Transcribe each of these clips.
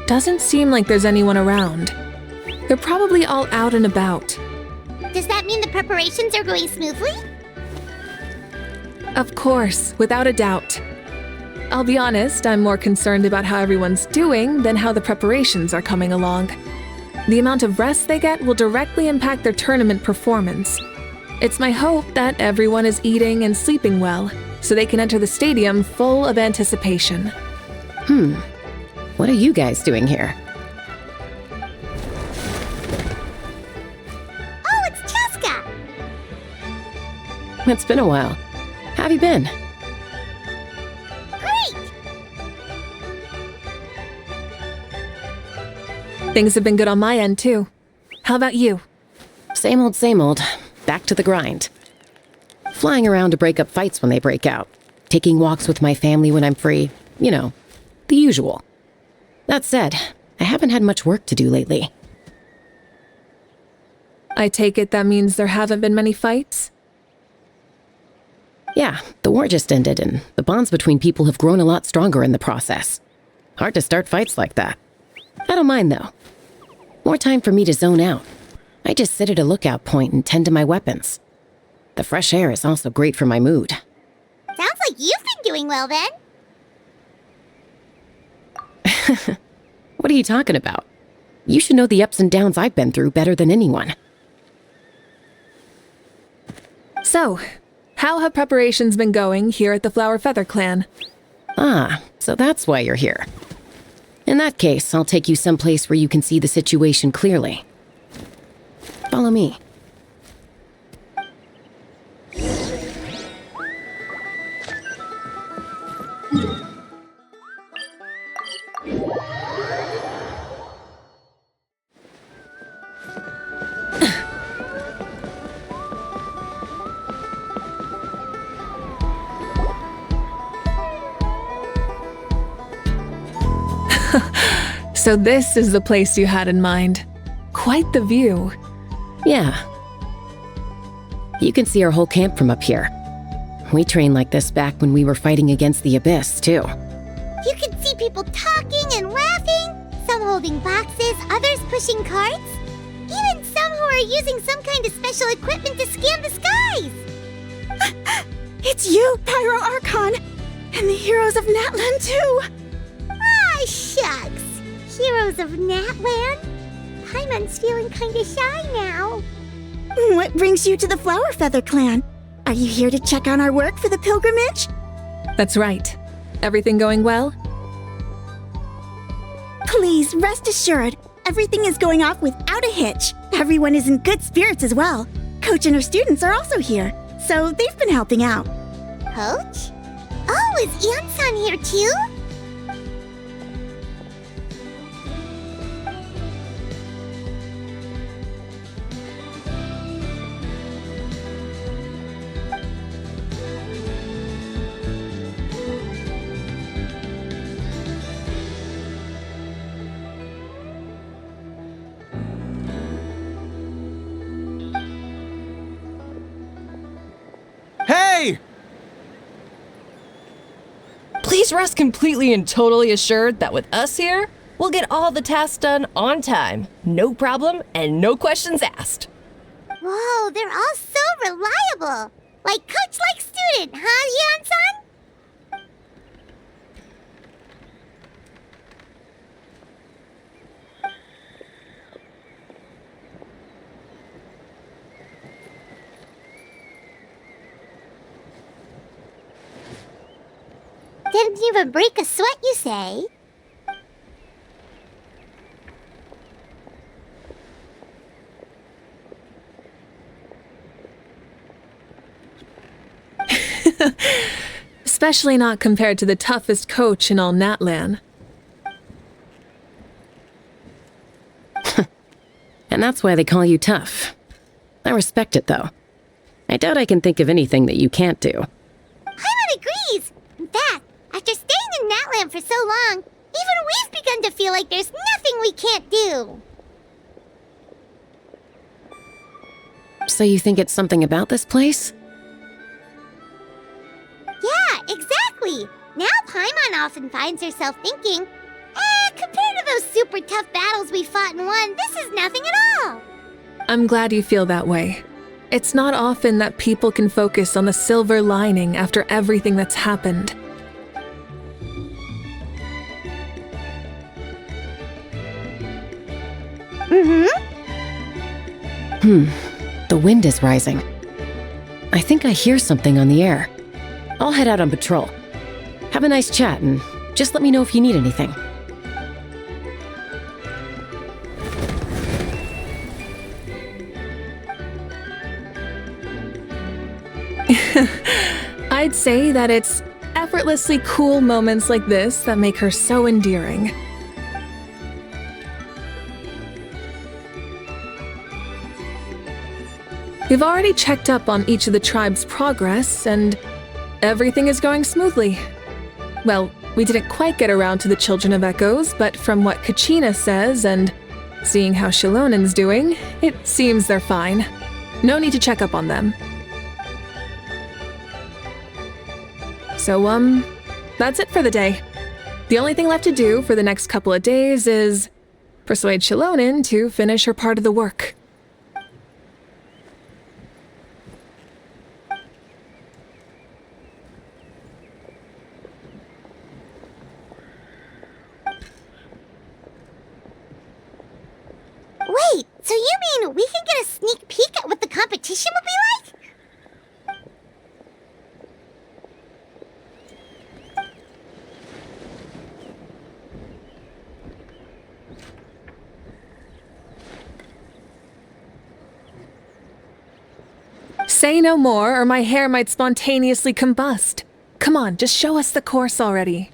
Doesn't seem like there's anyone around. They're probably all out and about. Does that mean the preparations are going smoothly? Of course, without a doubt. I'll be honest, I'm more concerned about how everyone's doing than how the preparations are coming along. The amount of rest they get will directly impact their tournament performance. It's my hope that everyone is eating and sleeping well, so they can enter the stadium full of anticipation. What are you guys doing here? Oh, it's Chasca! It's been a while. How have you been? Great! Things have been good on my end, too. How about you? Same old, same old. Back to the grind. Flying around to break up fights when they break out. Taking walks with my family when I'm free. You know, the usual. That said, I haven't had much work to do lately. I take it that means there haven't been many fights? Yeah, the war just ended, and the bonds between people have grown a lot stronger in the process. Hard to start fights like that. I don't mind, though. More time for me to zone out. I just sit at a lookout point and tend to my weapons. The fresh air is also great for my mood. Sounds like you've been doing well, then. What are you talking about? You should know the ups and downs I've been through better than anyone. So, how have preparations been going here at the Flower Feather Clan? Ah, so that's why you're here. In that case, I'll take you someplace where you can see the situation clearly. Follow me. So this is the place you had in mind. Quite the view. Yeah. You can see our whole camp from up here. We trained like this back when we were fighting against the Abyss, too. You can see people talking and laughing, some holding boxes, others pushing carts, even some who are using some kind of special equipment to scan the skies. It's you, Pyro Archon, and the heroes of Natlan too. Ah, shucks. Heroes of Natlan? Paimon's feeling kinda shy now. What brings you to the Flower Feather Clan? Are you here to check on our work for the pilgrimage? That's right. Everything going well? Please, rest assured, everything is going off without a hitch. Everyone is in good spirits as well. Coach and her students are also here, so they've been helping out. Coach? Oh, is Iansan here too? Hey! Please rest completely and totally assured that with us here, we'll get all the tasks done on time. No problem and no questions asked. Whoa, they're all so reliable. Like coach like student, huh, Iansan? Didn't even break a sweat, you say? Especially not compared to the toughest coach in all Natlan. And that's why they call you tough. I respect it, though. I doubt I can think of anything that you can't do. Paimon agrees! In fact, after staying in Natlan for so long, even we've begun to feel like there's nothing we can't do. So you think it's something about this place? Yeah, exactly! Now Paimon often finds herself thinking, to those super tough battles we fought and won, this is nothing at all. I'm glad you feel that way. It's not often that people can focus on the silver lining after everything that's happened. The wind is rising. I think I hear something on the air. I'll head out on patrol. Have a nice chat and just let me know if you need anything. I'd say that it's effortlessly cool moments like this that make her so endearing. We've already checked up on each of the tribe's progress, and everything is going smoothly. Well, we didn't quite get around to the Children of Echoes, but from what Kachina says and seeing how Shalonen's doing, it seems they're fine. No need to check up on them. So, that's it for the day. The only thing left to do for the next couple of days is persuade Shalonen to finish her part of the work. Wait, so you mean we can get a sneak peek at what the competition will be like? Say no more, or my hair might spontaneously combust. Come on, just show us the course already.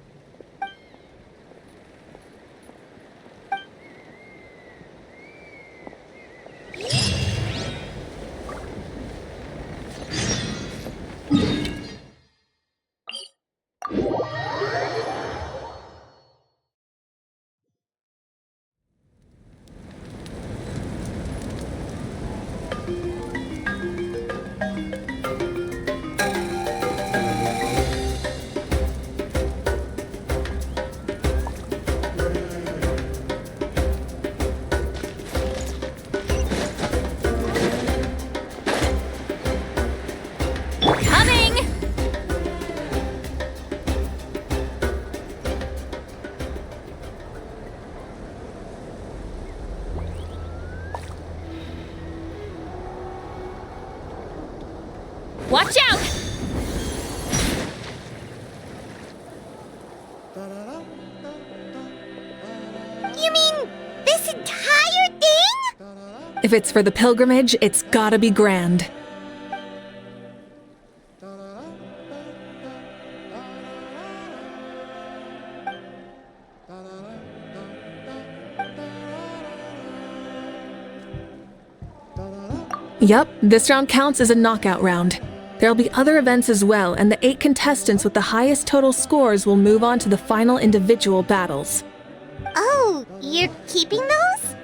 Watch out! You mean this entire thing? If it's for the pilgrimage, it's gotta be grand. Yup, this round counts as a knockout round. There'll be other events as well, and the 8 contestants with the highest total scores will move on to the final individual battles. Oh, you're keeping those?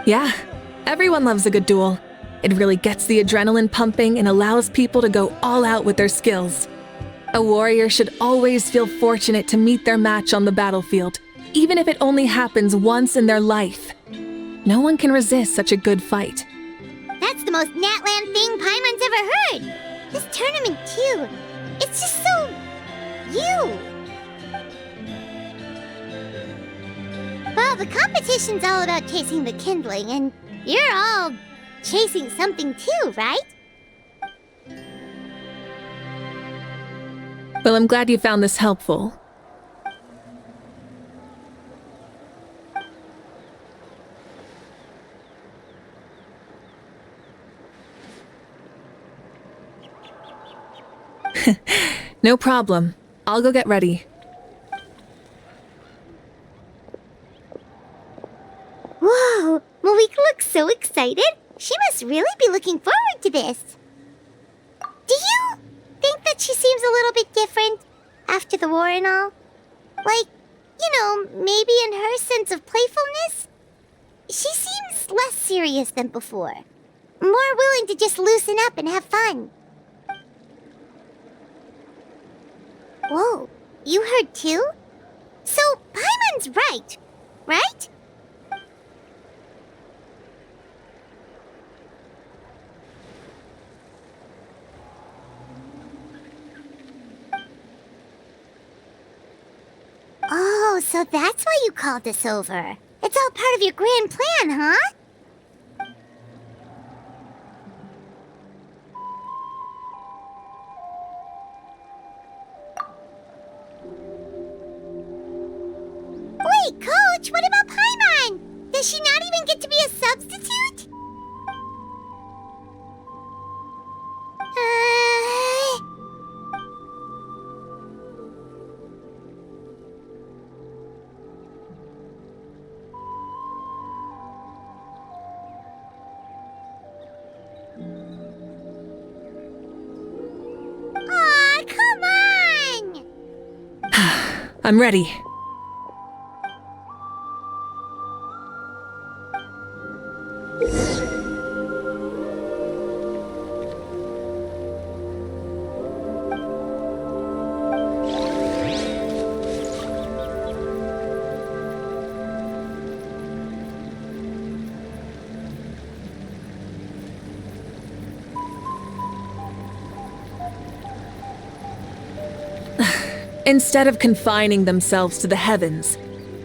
Yeah, everyone loves a good duel. It really gets the adrenaline pumping and allows people to go all out with their skills. A warrior should always feel fortunate to meet their match on the battlefield, even if it only happens once in their life. No one can resist such a good fight. That's the most Natland thing Paimon's ever heard. This tournament, too. It's just so... you. Well, the competition's all about chasing the kindling, and you're all chasing something too, right? Well, I'm glad you found this helpful. No problem. I'll go get ready. Whoa, Mavuika looks so excited. She must really be looking forward to this. Do you think that she seems a little bit different after the war and all? Like, maybe in her sense of playfulness? She seems less serious than before. More willing to just loosen up and have fun. Whoa, you heard too? So, Paimon's right. right? Oh, so that's why you called us over. It's all part of your grand plan, huh? Wait, Coach, what about Paimon? Does she not even get to be a substitute? Aw, come on! I'm ready. Instead of confining themselves to the heavens,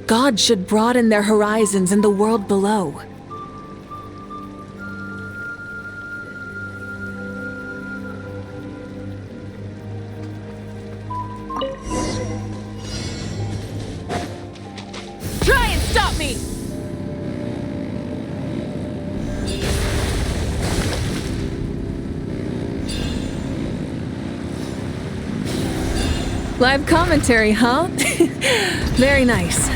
God should broaden their horizons in the world below. Try and stop me! Live commentary, huh? Very nice.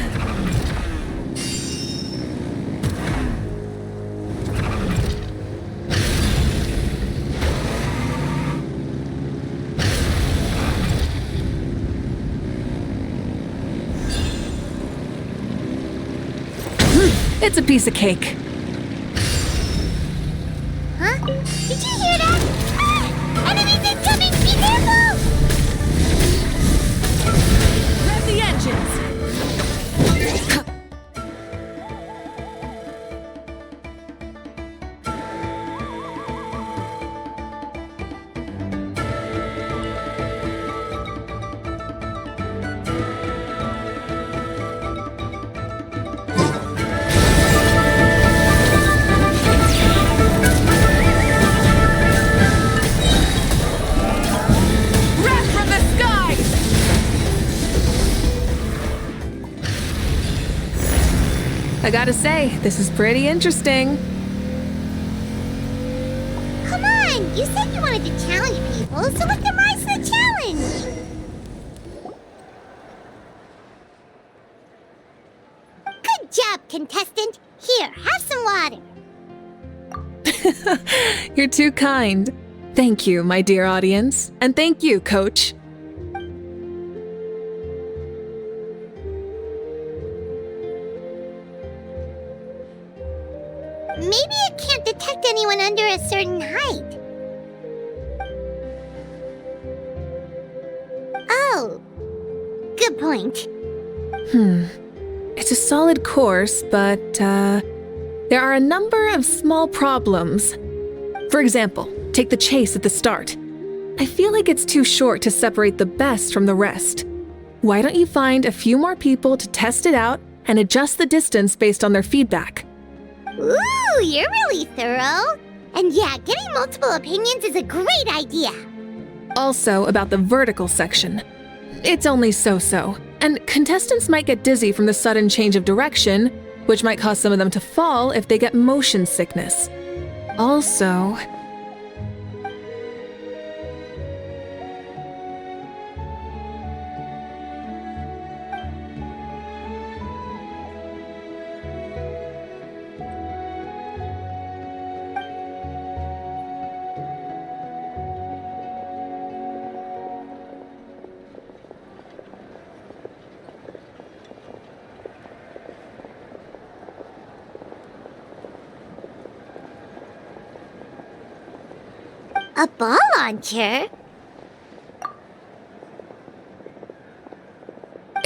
It's a piece of cake. Huh? Did you hear that? Ah! Enemies incoming! Be careful! Rev the engines! Wrath from the skies! I gotta say, this is pretty interesting. Come on! You said you wanted to challenge people, so let them rise to the challenge! Good job, contestant! Here, have some water! You're too kind. Thank you, my dear audience. And thank you, Coach. Maybe it can't detect anyone under a certain height. Oh. Good point. It's a solid course, but, there are a number of small problems. For example, take the chase at the start. I feel like it's too short to separate the best from the rest. Why don't you find a few more people to test it out and adjust the distance based on their feedback? Ooh, you're really thorough. And yeah, getting multiple opinions is a great idea. Also, about the vertical section. It's only so-so, and contestants might get dizzy from the sudden change of direction, which might cause some of them to fall if they get motion sickness. Also, A ball launcher?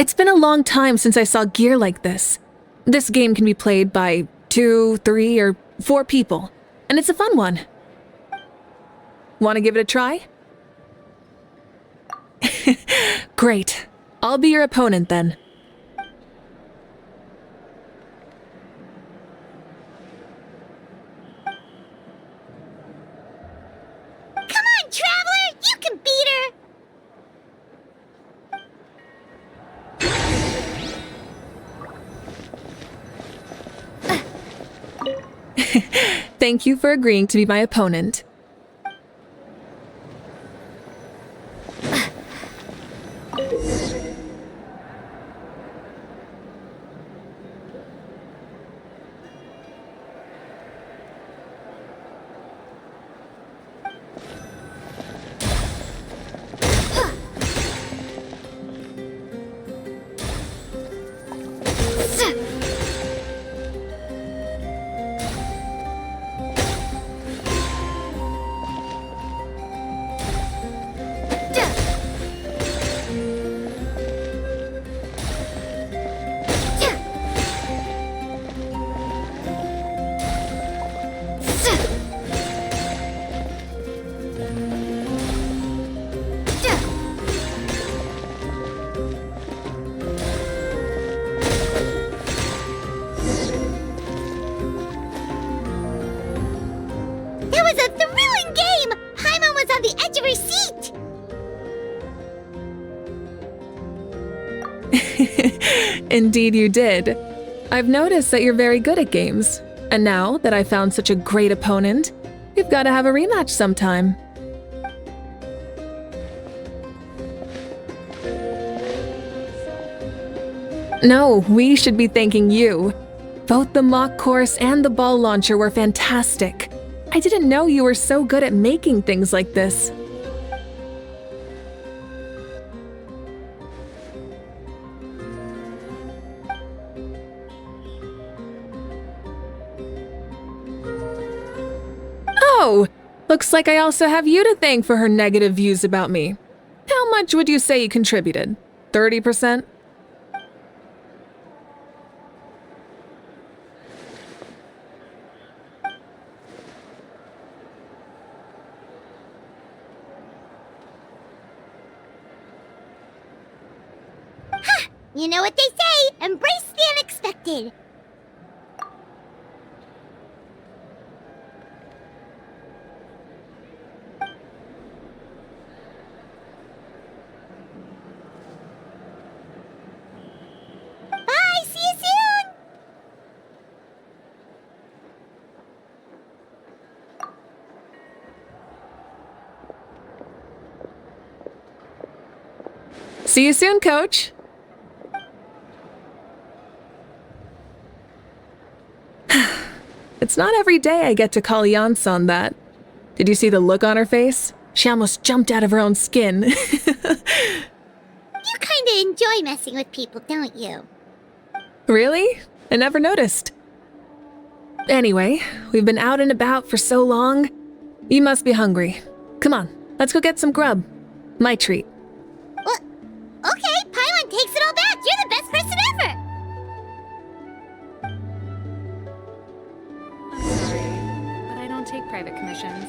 it's been a long time since I saw gear like this. This game can be played by 2, 3, or 4 people, and it's a fun one. Want to give it a try? Great. I'll be your opponent then. Come on, Traveler! You can beat her! Thank you for agreeing to be my opponent. That was a thrilling game! Paimon was on the edge of her seat! Indeed you did. I've noticed that you're very good at games. And now that I found such a great opponent, we've got to have a rematch sometime. No, we should be thanking you. Both the mock course and the ball launcher were fantastic. I didn't know you were so good at making things like this. Oh, looks like I also have you to thank for her negative views about me. How much would you say you contributed? 30%? You know what they say, embrace the unexpected. Bye, see you soon! See you soon, Coach. It's not every day I get to call Iansan that. Did you see the look on her face? She almost jumped out of her own skin. You kinda enjoy messing with people, don't you? Really? I never noticed. Anyway, we've been out and about for so long. You must be hungry. Come on, let's go get some grub. My treat. Well, okay, Paimon takes it all back. You're the best person ever! I'm sorry, but I don't take private commissions.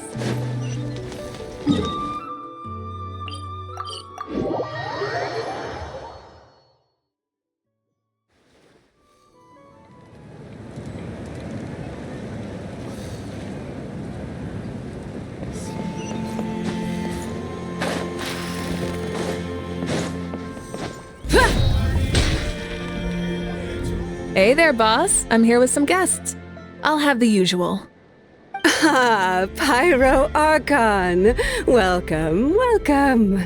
Hey there, boss. I'm here with some guests. I'll have the usual. Ah, Pyro Archon. Welcome, welcome.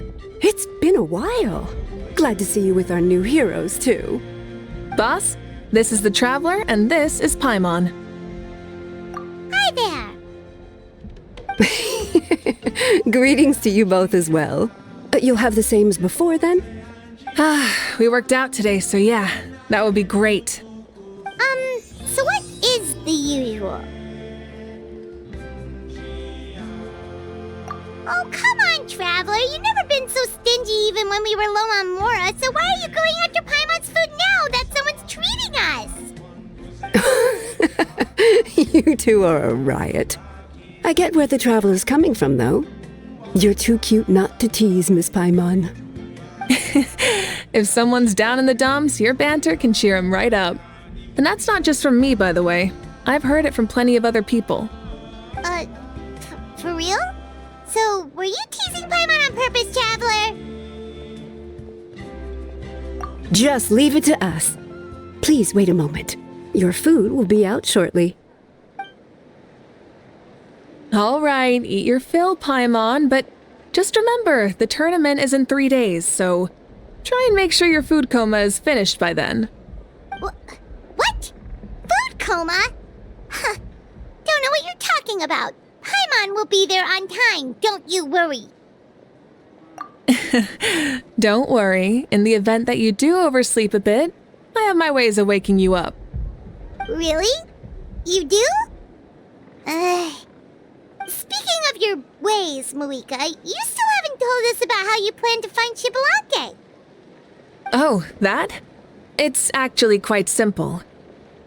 It's been a while. Glad to see you with our new heroes, too. Boss, this is the Traveler, and this is Paimon. Hi there! Greetings to you both as well. You'll have the same as before, then? We worked out today, so yeah, that would be great. So what is the usual? Oh, come on, Traveler. You've never been so stingy even when we were low on Mora, so why are you going after Paimon's food now that someone's treating us? You two are a riot. I get where the traveler's coming from, though. You're too cute not to tease, Miss Paimon. If someone's down in the dumps, your banter can cheer him right up. And that's not just from me, by the way. I've heard it from plenty of other people. For real? So, were you teasing Paimon on purpose, Traveler? Just leave it to us. Please wait a moment. Your food will be out shortly. All right, eat your fill, Paimon, but just remember, the tournament is in 3 days, so try and make sure your food coma is finished by then. What? Food coma? Huh. Don't know what you're talking about. Paimon will be there on time, don't you worry. Don't worry, in the event that you do oversleep a bit, I have my ways of waking you up. Really? You do? Speaking of your ways, Mavuika, you still haven't told us about how you plan to find Xbalanque. Oh, that? It's actually quite simple.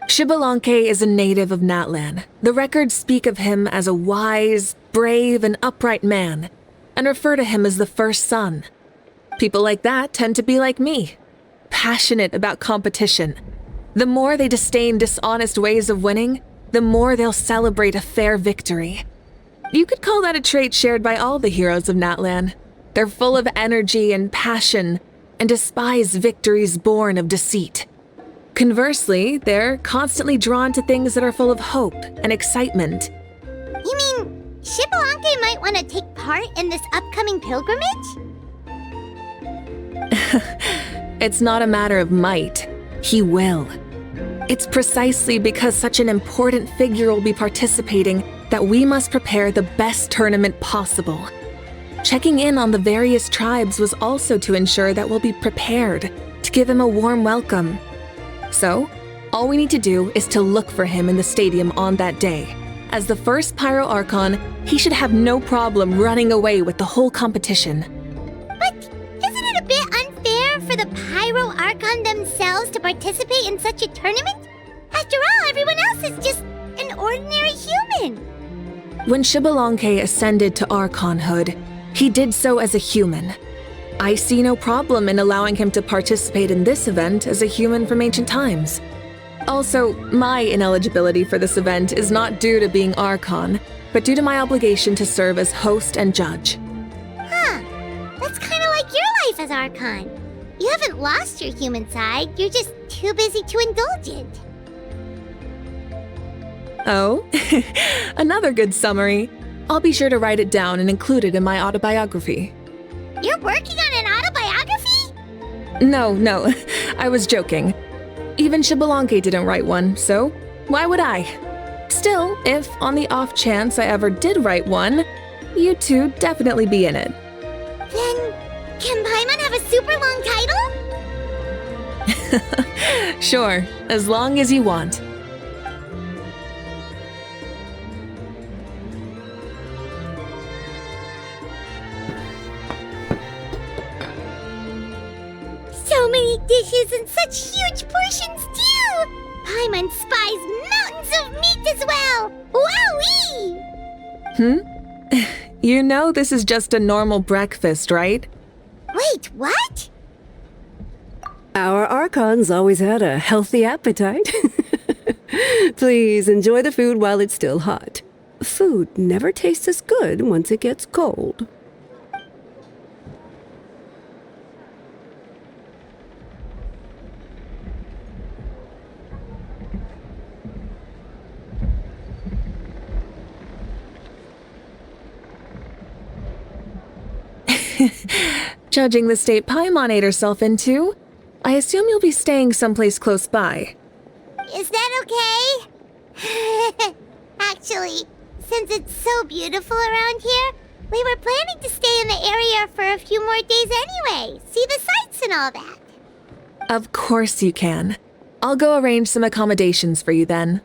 Xbalanque is a native of Natlan. The records speak of him as a wise, brave, and upright man, and refer to him as the first son. People like that tend to be like me, passionate about competition. The more they disdain dishonest ways of winning, the more they'll celebrate a fair victory. You could call that a trait shared by all the heroes of Natlan. They're full of energy and passion, and despise victories born of deceit. Conversely, they're constantly drawn to things that are full of hope and excitement. You mean Xbalanque might want to take part in this upcoming pilgrimage? It's not a matter of might. He will. It's precisely because such an important figure will be participating that we must prepare the best tournament possible. Checking in on the various tribes was also to ensure that we'll be prepared to give him a warm welcome. So, all we need to do is to look for him in the stadium on that day. As the first Pyro Archon, he should have no problem running away with the whole competition. But isn't it a bit unfair for the Pyro Archon themselves to participate in such a tournament? After all, everyone else is just an ordinary human. When Xbalanque ascended to Archonhood, he did so as a human. I see no problem in allowing him to participate in this event as a human from ancient times. Also, my ineligibility for this event is not due to being Archon, but due to my obligation to serve as host and judge. Huh. That's kind of like your life as Archon. You haven't lost your human side, you're just too busy to indulge it. Oh, another good summary. I'll be sure to write it down and include it in my autobiography. You're working on an autobiography? No, I was joking. Even Xbalanque didn't write one, so why would I? Still, if on the off chance I ever did write one, you two definitely be in it. Then, can Paimon have a super long title? Sure, as long as you want. So many dishes and such huge portions too! Paimon spies mountains of meat as well! Wowee! You know this is just a normal breakfast, right? Wait, what? Our Archons always had a healthy appetite. Please enjoy the food while it's still hot. Food never tastes as good once it gets cold. Judging the state Paimon ate herself into, I assume you'll be staying someplace close by. Is that okay? Actually, since it's so beautiful around here, we were planning to stay in the area for a few more days anyway. See the sights and all that. Of course you can. I'll go arrange some accommodations for you then.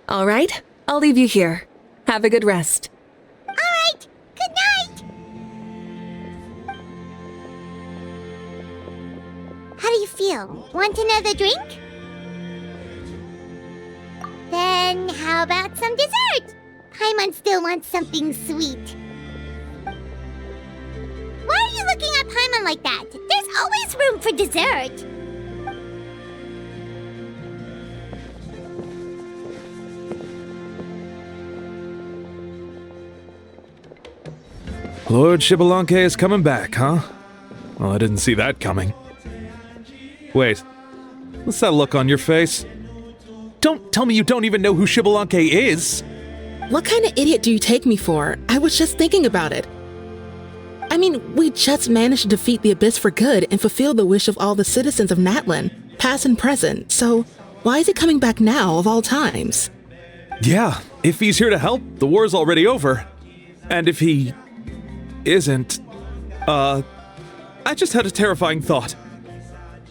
All right, I'll leave you here. Have a good rest. All right, good night! feel? Want another drink? Then how about some dessert? Paimon still wants something sweet. Why are you looking at Paimon like that? There's always room for dessert. Lord Xbalanque is coming back, huh? Well, I didn't see that coming. Wait, what's that look on your face? Don't tell me you don't even know who Xbalanque is! What kind of idiot do you take me for? I was just thinking about it. I mean, we just managed to defeat the Abyss for good and fulfill the wish of all the citizens of Natlan, past and present, so why is he coming back now of all times? Yeah, if he's here to help, the war's already over. And if he isn't, I just had a terrifying thought.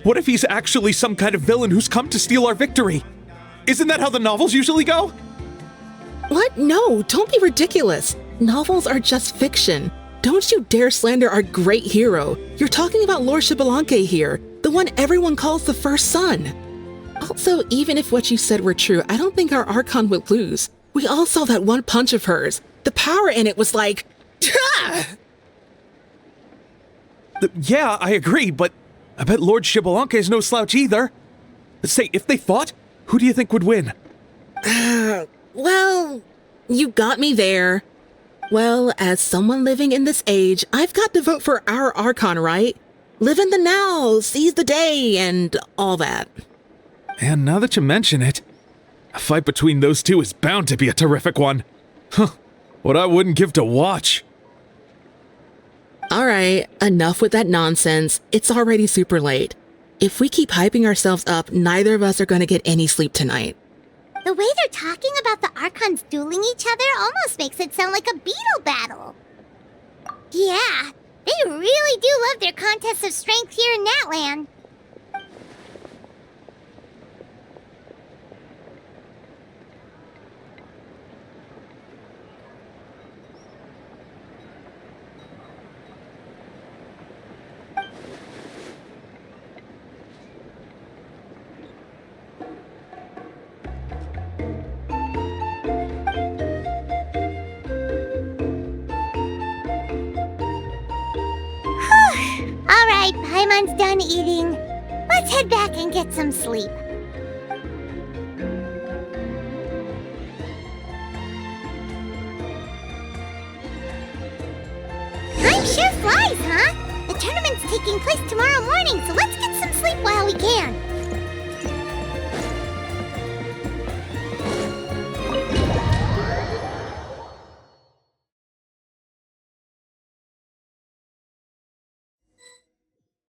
What if he's actually some kind of villain who's come to steal our victory? Isn't that how the novels usually go? What? No, don't be ridiculous. Novels are just fiction. Don't you dare slander our great hero. You're talking about Lord Xbalanque here, the one everyone calls the first son. Also, even if what you said were true, I don't think our Archon would lose. We all saw that one punch of hers. The power in it was like... Yeah, I agree, but I bet Lord Xbalanque is no slouch either. Say, if they fought, who do you think would win? Well, you got me there. Well, as someone living in this age, I've got to vote for our Archon, right? Live in the now, seize the day, and all that. And now that you mention it, a fight between those two is bound to be a terrific one. Huh, what I wouldn't give to watch. All right, enough with that nonsense. It's already super late. If we keep hyping ourselves up, neither of us are going to get any sleep tonight. The way they're talking about the Archons dueling each other almost makes it sound like a beetle battle. Yeah, they really do love their contests of strength here in Natlan. Alright, Paimon's done eating. Let's head back and get some sleep. Time sure flies, huh? The tournament's taking place tomorrow morning, so let's get some sleep while we can.